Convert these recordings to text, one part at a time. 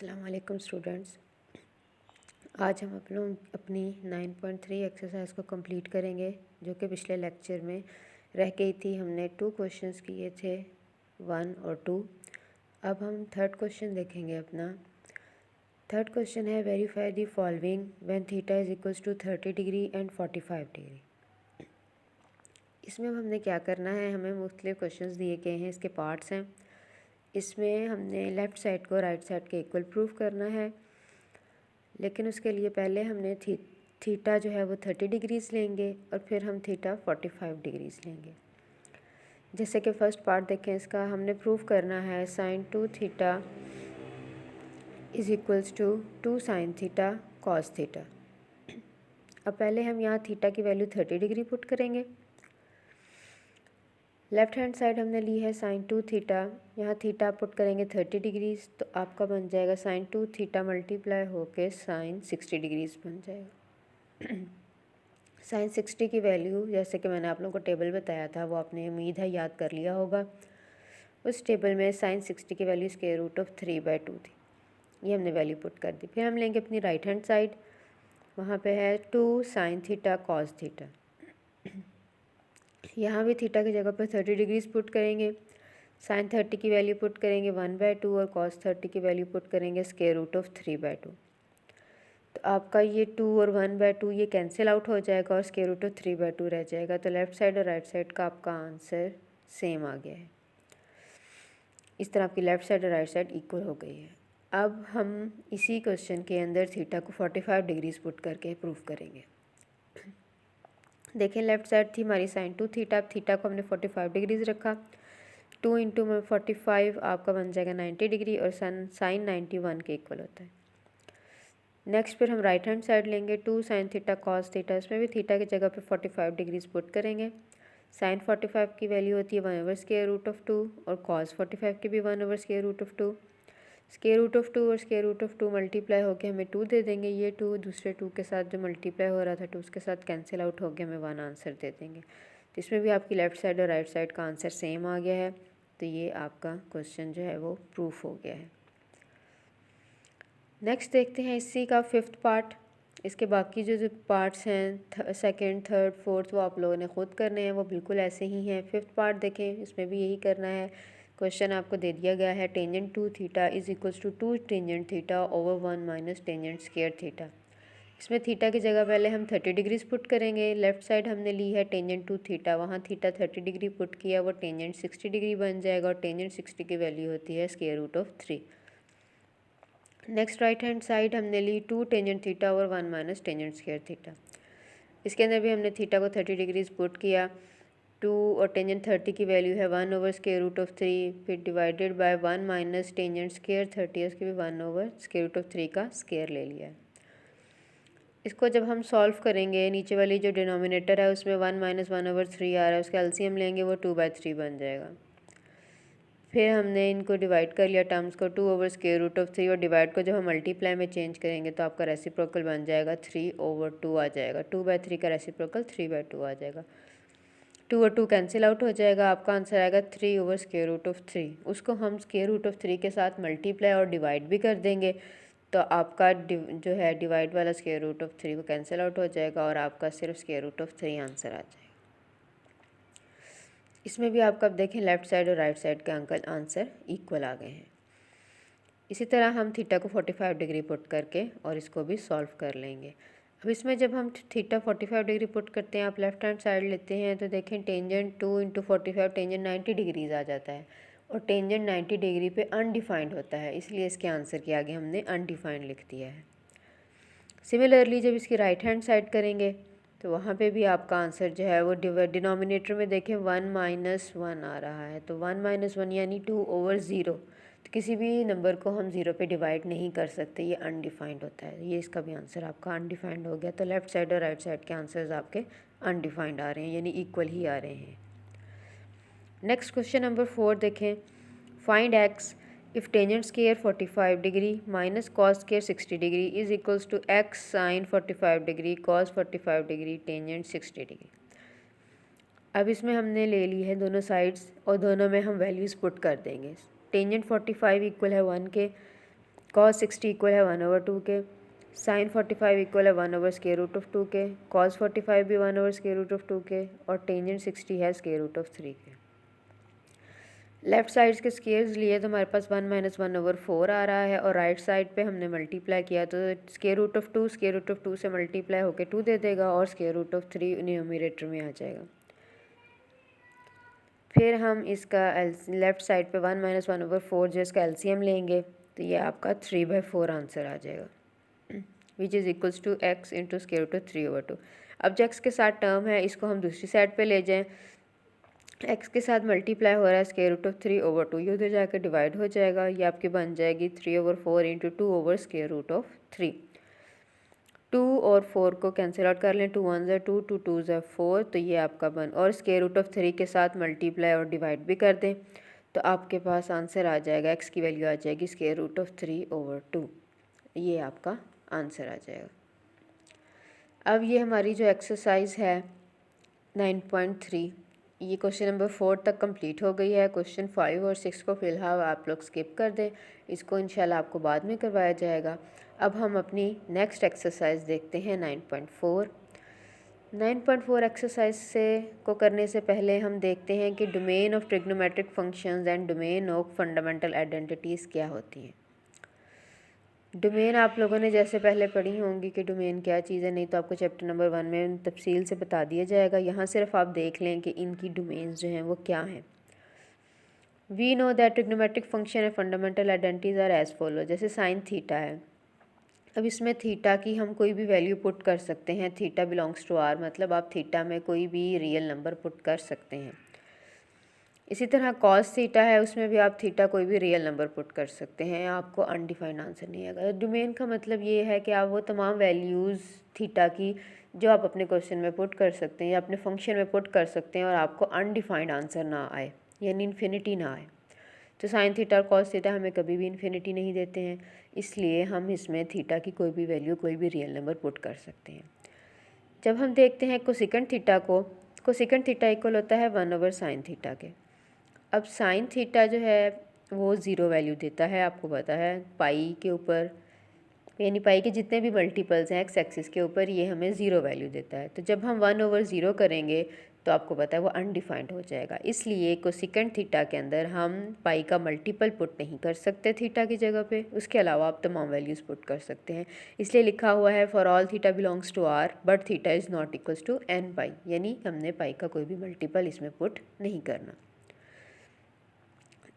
अस्सलाम वालेकुम स्टूडेंट्स। आज हम अपनी 9.3 एक्सरसाइज को कंप्लीट करेंगे जो कि पिछले लेक्चर में रह गई थी। हमने 2 क्वेश्चंस किए थे, 1 और 2। अब हम थर्ड क्वेश्चन देखेंगे। अपना थर्ड क्वेश्चन है verify the following when theta is equals to 30 degree and 45 degree. इसमें अब हमने क्या करना है, हमें मुख्तलिफ क्वेश्चंस दिए गए हैं, इसके पार्ट्स हैं। इसमें हमने लेफ़्ट साइड को राइट साइड के इक्वल प्रूफ करना है, लेकिन उसके लिए पहले हमने थीटा जो है वो 30 डिग्रीज़ लेंगे और फिर हम थीटा 45 डिग्रीज़ लेंगे। जैसे कि फ़र्स्ट पार्ट देखें, इसका हमने प्रूफ करना है sine 2 theta is equals to 2 sine theta cos theta. अब पहले हम यहाँ थीटा की वैल्यू 30 डिग्री पुट करेंगे। लेफ़्ट हैंड साइड हमने ली है साइन 2 थीटा, यहाँ थीटा पुट करेंगे 30 डिग्रीज़, तो आपका बन जाएगा साइन 2 थीटा मल्टीप्लाई होके साइन 60 डिग्रीज़ बन जाएगा। साइन 60 की वैल्यू जैसे कि मैंने आप लोगों को टेबल बताया था, वो आपने उम्मीद है याद कर लिया होगा। उस टेबल में साइन 60 की वैल्यू स्क्वायर रूट ऑफ 3/2 थी, ये हमने वैल्यू पुट कर दी। फिर हम लेंगे अपनी राइट हैंड साइड, वहाँ पे है 2 साइन थीटा कॉस थीटा। यहाँ भी थीटा की जगह पर 30 डिग्रीज़ पुट करेंगे, साइन 30 की वैल्यू पुट करेंगे 1/2 और कॉस 30 की वैल्यू पुट करेंगे स्क्वायर रूट ऑफ 3/2। तो आपका ये 2 और 1/2 ये कैंसिल आउट हो जाएगा और स्क्वायर रूट ऑफ 3/2 रह जाएगा। तो लेफ़्ट साइड और राइट साइड का आपका आंसर सेम आ गया है। इस तरह आपकी लेफ़्ट साइड और राइट साइड इक्वल हो गई है। अब हम इसी क्वेश्चन के अंदर थीटा को 45 डिग्रीज़ पुट करके प्रूफ करेंगे। देखें, लेफ़्ट साइड थी हमारी साइन 2 थीटा, अब थीटा को हमने 45 डिग्रीज़ रखा। 2 इंटू 45 आपका बन जाएगा 90 डिग्री और साइन 91 के इक्वल होता है। नेक्स्ट फिर हम राइट हैंड साइड लेंगे, 2 साइन थीटा कॉस थीटा, इसमें भी थीटा की जगह पे 45 डिग्रीज़ पुट करेंगे। साइन 45 की वैल्यू होती है 1/2 स्क्वायर रूट ऑफ 2 और कॉस 45 की भी 1/2 square root of 2। Square root of 2 और स्क्वायर रूट ऑफ 2 मल्टीप्लाई होकर हमें 2 दे देंगे। ये 2 दूसरे 2 के साथ जो मल्टीप्लाई हो रहा था 2 उसके साथ कैंसिल आउट होकर हमें 1 आंसर दे देंगे। तो इसमें भी आपकी लेफ़्ट साइड और राइट साइड का आंसर सेम आ गया है। तो ये आपका क्वेश्चन जो है वो प्रूफ हो गया है। नेक्स्ट देखते हैं इसी का 5th पार्ट। इसके बाकी जो पार्ट्स हैं सेकंड, थर्ड, फोर्थ, वो आप लोगों ने ख़ुद करने हैं, वो बिल्कुल ऐसे ही हैं। 5th पार्ट देखें, इसमें भी यही करना है। क्वेश्चन आपको दे दिया गया है tangent 2 theta is equals to 2 tangent theta over 1 minus tangent square theta. इसमें थीटा की जगह पहले हम 30 डिग्रीज़ पुट करेंगे। लेफ़्ट साइड हमने ली है टेंजेंट 2 थीटा, वहाँ थीटा 30 डिग्री पुट किया, वो टेंजेंट 60 डिग्री बन जाएगा और टेंजेंट 60 की वैल्यू होती है square root of 3। Next right hand side हमने ली 2 टेंजेंट थीटा और 1 माइनस टेंजेंट स्क्वायर थीटा। इसके अंदर भी हमने थीटा को 30 डिग्रीज़ पुट किया। 2 और टेंजेंट 30 की वैल्यू है 1 ओवर स्क्वायर रूट ऑफ 3, फिर divided by 1 minus tangent square 30, उसके भी 1 ओवर स्क्वायर रूट ऑफ 3 का स्क्वायर ले लिया है। इसको जब हम सॉल्व करेंगे, नीचे वाली जो डिनोमिनेटर है उसमें 1 माइनस 1 ओवर 3 आ रहा है, उसका एलसीएम लेंगे वो 2/3 बन जाएगा। फिर हमने इनको डिवाइड कर लिया टर्म्स को, 2 ओवर स्क्वायर रूट ऑफ 3, और डिवाइड को जब हम मल्टीप्लाई में चेंज करेंगे तो आपका रेसिप्रोकल बन जाएगा 3/2 आ जाएगा। 2/3 का रेसिप्रोकल 3/2 आ जाएगा। 2 और 2 कैंसिल आउट हो जाएगा, आपका आंसर आएगा 3 ओवर स्क्वायर रूट ऑफ 3। उसको हम स्क्वायर रूट ऑफ 3 के साथ मल्टीप्लाई और डिवाइड भी कर देंगे तो आपका जो है डिवाइड वाला स्क्वायर रूट ऑफ 3 को कैंसिल आउट हो जाएगा और आपका सिर्फ स्क्वायर रूट ऑफ 3 आंसर आ जाएगा। इसमें भी आपका अब देखें लेफ़्ट साइड और राइट साइड के आंसर इक्वल आ गए हैं। इसी तरह हम थीटा को 45 डिग्री पुट करके और इसको भी सॉल्व कर लेंगे। अब इसमें जब हम थीटा 45 डिग्री पुट करते हैं, आप लेफ़्ट हैंड साइड लेते हैं तो देखें टेंजेंट 2 इंटू 45 टेंजेंट 90 डिग्रीज़ आ जाता है और टेंजेंट 90 डिग्री पे अनडिफाइंड होता है, इसलिए इसके आंसर के आगे हमने अनडिफाइंड लिख दिया है। सिमिलरली जब इसकी राइट हैंड साइड करेंगे तो वहाँ पे भी आपका आंसर जो है वो डिनोमिनेटर में देखें 1 माइनस 1 आ रहा है, तो 1 माइनस 1 यानी 2 ओवर 0। तो किसी भी नंबर को हम 0 पे डिवाइड नहीं कर सकते, ये अनडिफाइंड होता है। ये इसका भी आंसर आपका अनडिफाइंड हो गया। तो लेफ़्ट साइड और राइट साइड के आंसर्स आपके अनडिफाइंड आ रहे हैं, यानी इक्वल ही आ रहे हैं। नेक्स्ट क्वेश्चन नंबर 4 देखें, find x if tangent square 45 degree minus cos square 60 degree is equals to x sin 45 degree cos 45 degree tangent 60 degree। अब इसमें हमने ले ली है दोनों साइड्स और दोनों में हम वैल्यूज़ पुट कर देंगे। टेंजेंट 45 इक्वल है 1 के, cos 60 इक्वल है 1/2 के, sin 45 इक्वल है 1/√2 के, cos 45 भी 1/√2 के, और टेंजेंट 60 है √3 के। लेफ़्ट साइड्स के स्केयर्स लिए तो हमारे पास 1 - 1/4 आ रहा है, और राइट साइड पे हमने मल्टीप्लाई किया तो √2 से मल्टीप्लाई होकर 2 दे देगा, और √3 न्यूमरेटर में आ जाएगा। फिर हम इसका लेफ़्ट साइड पे 1 - 1/4 जो इसका एलसीएम लेंगे तो ये आपका 3/4 आंसर आ जाएगा, which is equals to x into √3/2। अब जो x के साथ टर्म है इसको हम दूसरी साइड पे ले जाएं, x के साथ मल्टीप्लाई हो रहा है √3/2, ये उधर जाकर डिवाइड हो जाएगा, ये आपकी बन जाएगी 3/4 इंटू 2/√3। 2 और 4 को कैंसिल आउट कर लें, 2 1 ज़ा 2, 2 2 ज़ा 4, तो ये आपका बन, और √3 के साथ मल्टीप्लाई और डिवाइड भी कर दें तो आपके पास आंसर आ जाएगा, x की वैल्यू आ जाएगी √3/2, ये आपका आंसर आ जाएगा। अब ये हमारी जो एक्सरसाइज है 9.3, ये क्वेश्चन नंबर 4 तक कंप्लीट हो गई है। क्वेश्चन 5 और 6 को फ़िलहाल आप लोग स्किप कर दें, इसको इंशाल्लाह आपको बाद में करवाया जाएगा। अब हम अपनी नेक्स्ट एक्सरसाइज देखते हैं 9.4। 9.4 एक्सरसाइज को करने से पहले हम देखते हैं कि domain of trigonometric functions and domain of fundamental identities क्या होती हैं। डोमेन आप लोगों ने जैसे पहले पढ़ी होंगी कि डोमेन क्या चीज़ है, नहीं तो आपको चैप्टर नंबर 1 में तफसील से बता दिया जाएगा। यहाँ सिर्फ आप देख लें कि इनकी डोमेन्स जो हैं वो क्या हैं। We know that trigonometric function है fundamental identities are as follow, जैसे साइन थीटा है। अब इसमें थीटा की हम कोई भी वैल्यू पुट कर सकते हैं, थीटा बिलोंग्स टू आर, मतलब आप थीटा में कोई भी रियल नंबर पुट कर सकते हैं। इसी तरह कॉस थीटा है, उसमें भी आप थीटा कोई भी रियल नंबर पुट कर सकते हैं, आपको अनडिफाइंड आंसर नहीं आएगा। डोमेन का मतलब ये है कि आप वो तमाम वैल्यूज़ थीटा की जो आप अपने क्वेश्चन में पुट कर सकते हैं या अपने फंक्शन में पुट कर सकते हैं और आपको अनडिफाइंड आंसर ना आए, यानी इन्फिनिटी ना आए। तो साइन थीटा और कॉस थीटा हमें कभी भी इन्फिनिटी नहीं देते हैं, इसलिए हम इसमें थीटा की कोई भी वैल्यू कोई भी रियल नंबर पुट कर सकते हैं। जब हम देखते हैं कोसेकेंट थीटा को, कोसेकेंट थीटा इक्वल होता है 1/sin थीटा के। अब साइन थीटा जो है वो ज़ीरो वैल्यू देता है, आपको पता है, पाई के ऊपर, यानी पाई के जितने भी मल्टीपल्स हैं एक्स एक्सिस के ऊपर ये हमें ज़ीरो वैल्यू देता है। तो जब हम 1/0 करेंगे तो आपको पता है वो अनडिफाइंड हो जाएगा, इसलिए कोसेकेंट थीटा के अंदर हम पाई का मल्टीपल पुट नहीं कर सकते थीटा की जगह पे, उसके अलावा आप तमाम वैल्यूज़ पुट कर सकते हैं। इसलिए लिखा हुआ है for all theta belongs to R but theta is not equals to n pi, यानी हमने पाई का कोई भी मल्टीपल इसमें पुट नहीं करना।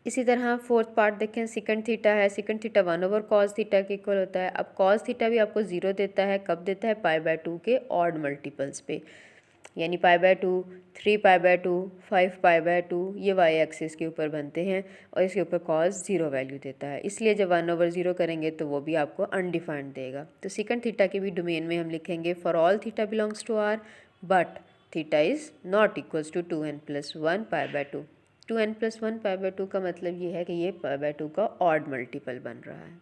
इसी तरह फोर्थ पार्ट देखें, सेकंड थीटा है, सेकंड थीटा 1/cos थीटा के इक्वल होता है। अब cos थीटा भी आपको ज़ीरो देता है, कब देता है, π/2 के ऑड मल्टीपल्स पे, यानी π/2, 3π/2, 5π/2, ये वाई एक्सिस के ऊपर बनते हैं और इसके ऊपर cos ज़ीरो वैल्यू देता है, इसलिए जब 1/0 करेंगे तो वो भी आपको अनडिफाइंड देगा। तो सेकंड थीटा के भी डोमेन में हम लिखेंगे for all theta belongs to R but theta is not equals to 2n+1 π/2। 2n+1 π/2 का मतलब ये है कि ये π/2 का ऑड मल्टीपल बन रहा है।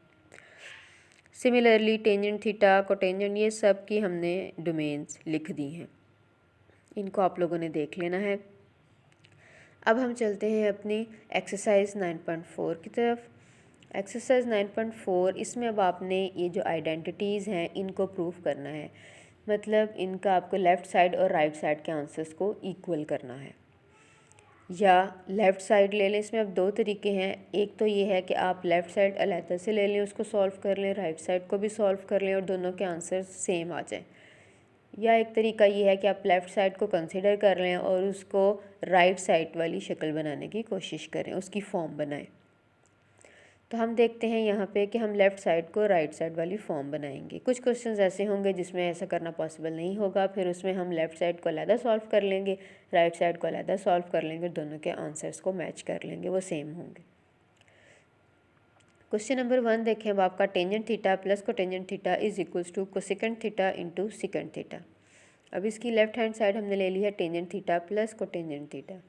सिमिलरली टेंजेंट थीटा, कोटेंजेंट, ये सब की हमने डोमेन्स लिख दी हैं, इनको आप लोगों ने देख लेना है। अब हम चलते हैं अपनी एक्सरसाइज 9.4 की तरफ। एक्सरसाइज 9.4, इसमें अब आपने ये जो आइडेंटिटीज़ हैं इनको प्रूफ करना है, मतलब इनका आपको लेफ़्ट साइड और राइट साइड के आंसर्स को इक्वल करना है, या लेफ़्ट साइड ले लें। इसमें अब दो तरीके हैं, एक तो ये है कि आप लेफ़्ट साइड अलहदा से ले लें, उसको सॉल्व कर लें, राइट साइड को भी सॉल्व कर लें और दोनों के आंसर सेम आ जाएं, या एक तरीका ये है कि आप लेफ़्ट साइड को कंसिडर कर लें और उसको राइट साइड वाली शक्ल बनाने की कोशिश करें, उसकी फॉर्म बनाएं। तो हम देखते हैं यहाँ पे कि हम लेफ़्ट साइड को राइट साइड वाली फॉर्म बनाएंगे। कुछ क्वेश्चंस ऐसे होंगे जिसमें ऐसा करना पॉसिबल नहीं होगा, फिर उसमें हम लेफ़्ट साइड को अलहदा सॉल्व कर लेंगे, राइट साइड को अलहदा सॉल्व कर लेंगे, दोनों के आंसर्स को मैच कर लेंगे, वो सेम होंगे। क्वेश्चन नंबर 1 देखें, अब आपका tangent theta plus cotangent theta is equals to cosecant theta into secant theta. अब इसकी लेफ़्ट हैंड साइड हमने ले ली है tangent theta plus cotangent theta.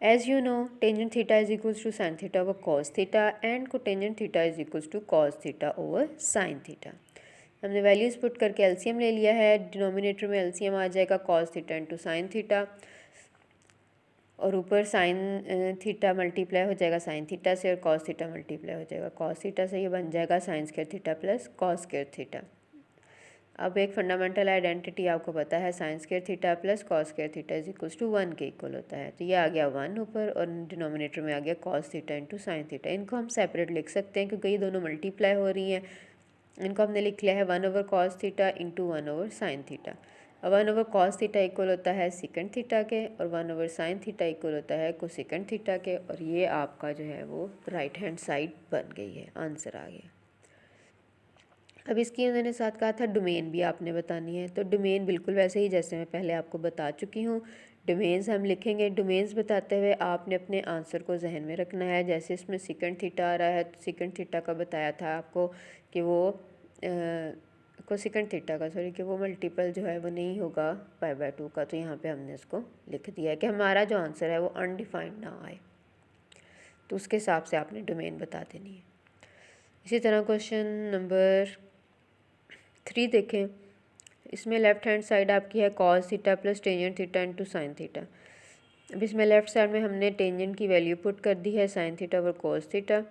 As you know, tangent theta is equals to sin theta over cos theta and cotangent theta is equals to cos theta over sin theta। हमने values put करके LCM ले लिया है, denominator में LCM आ जाएगा cos theta into sin theta। और ऊपर sine theta multiply हो जाएगा साइन थीटा से, और कॉस थीटा मल्टीप्लाई हो जाएगा कॉस थीटा से। ये बन जाएगा sine square theta plus cos square theta. अब एक फंडामेंटल आइडेंटिटी आपको पता है, sine square theta plus cos square theta is equals to 1 के इक्वल होता है। तो ये आ गया 1 ऊपर, और डिनोमिनेटर में आ गया cos theta into sine theta. इनको हम सेपरेट लिख सकते हैं क्योंकि ये दोनों मल्टीप्लाई हो रही हैं। इनको हमने लिख लिया है 1 over cos theta into 1 over sine theta. अब 1 ओवर कॉस थीटा इक्वल होता है सेकंड थीटा के, और 1 ओवर साइन थीटा इक्वल होता है कोसेकंड थीटा के, और ये आपका जो है वो राइट हैंड साइड बन गई है, आंसर आ गया। अब इसकी मैंने साथ कहा था डोमेन भी आपने बतानी है, तो डोमेन बिल्कुल वैसे ही जैसे मैं पहले आपको बता चुकी हूँ। डोमेन्स हम लिखेंगे, डोमेन्स बताते हुए आपने अपने आंसर को जहन में रखना है। जैसे इसमें सेकंड थीटा आ रहा है, तो सेकंड थीटा का बताया था आपको कि वो सेकंड थीटा का सॉरी कि वो मल्टीपल जो है वो नहीं होगा पाई/2 का। तो यहाँ पे हमने इसको लिख दिया है कि हमारा जो आंसर है वो अनडिफाइंड ना आए, तो उसके हिसाब से आपने डोमेन बता देनी है। इसी तरह क्वेश्चन नंबर 3 देखें। इसमें लेफ़्ट हैंड साइड आपकी है cos theta plus tangent theta into sine theta. अब इसमें लेफ़्ट साइड में हमने टेंजेंट की वैल्यू पुट कर दी है sine theta over cos theta.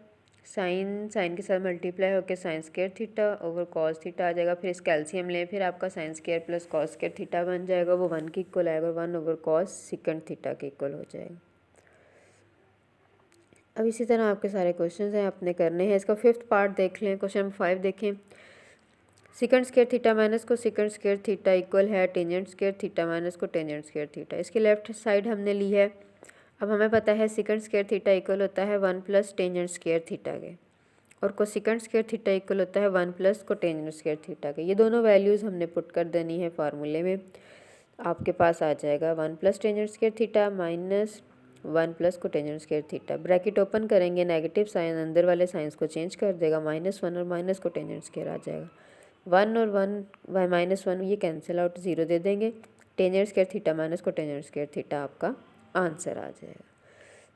Sine के साथ मल्टीप्लाई होकर sine square theta over cos theta आ जाएगा। फिर इसका एलसीएम लें, फिर आपका sine square plus cos square theta बन जाएगा, वो 1 के इक्वल आएगा, 1 ओवर कॉस सेकंड थीटा के इक्वल हो जाएगा। अब इसी तरह आपके सारे क्वेश्चंस हैं अपने करने हैं। इसका 5th पार्ट देख लें। क्वेश्चन नंबर 5 देखें। सेकंड स्क्वायर थीटा माइनस को सेकंड स्क्वायर थीटा इक्वल है टेंजेंट स्क्वायर थीटा माइनस को टेंजेंट स्क्वायर थीटा। इसकी लेफ्ट साइड हमने ली है। अब हमें पता है सेकंड स्क्वायर थीटा इक्वल होता है 1 प्लस टेंजेंट स्क्वायर थीटा के, और को सेकंड स्क्वायर थीटा इक्वल होता है 1 प्लस को टेंजेंट स्क्वायर थीटा के। ये दोनों वैल्यूज़ हमने पुट कर देनी है फार्मूले में। आपके पास आ जाएगा 1 plus tangent square theta minus 1 plus को tangent square theta. Bracket open करेंगे, नेगेटिव साइन अंदर वाले साइंस को चेंज कर देगा, -1 और माइनस को टेंजेंट स्क्वायर आ जाएगा। 1 और 1 -1 ये कैंसिल आउट, 0 दे देंगे। टेंजेंट स्क्वायर थीटा माइनस को टेंजेंट स्क्वायर थीटा आपका आंसर आ जाएगा।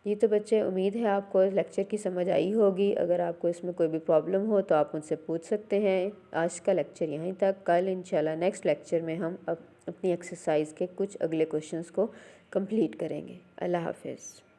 ये तो बच्चे उम्मीद है आपको इस लेक्चर की समझ आई होगी। अगर आपको इसमें कोई भी प्रॉब्लम हो तो आप मुझसे पूछ सकते हैं। आज का लेक्चर यहीं तक। कल इंशाल्लाह नेक्स्ट लेक्चर में हम अपनी एक्सरसाइज के कुछ अगले क्वेश्चंस को कंप्लीट करेंगे। अल्लाह हाफिज़।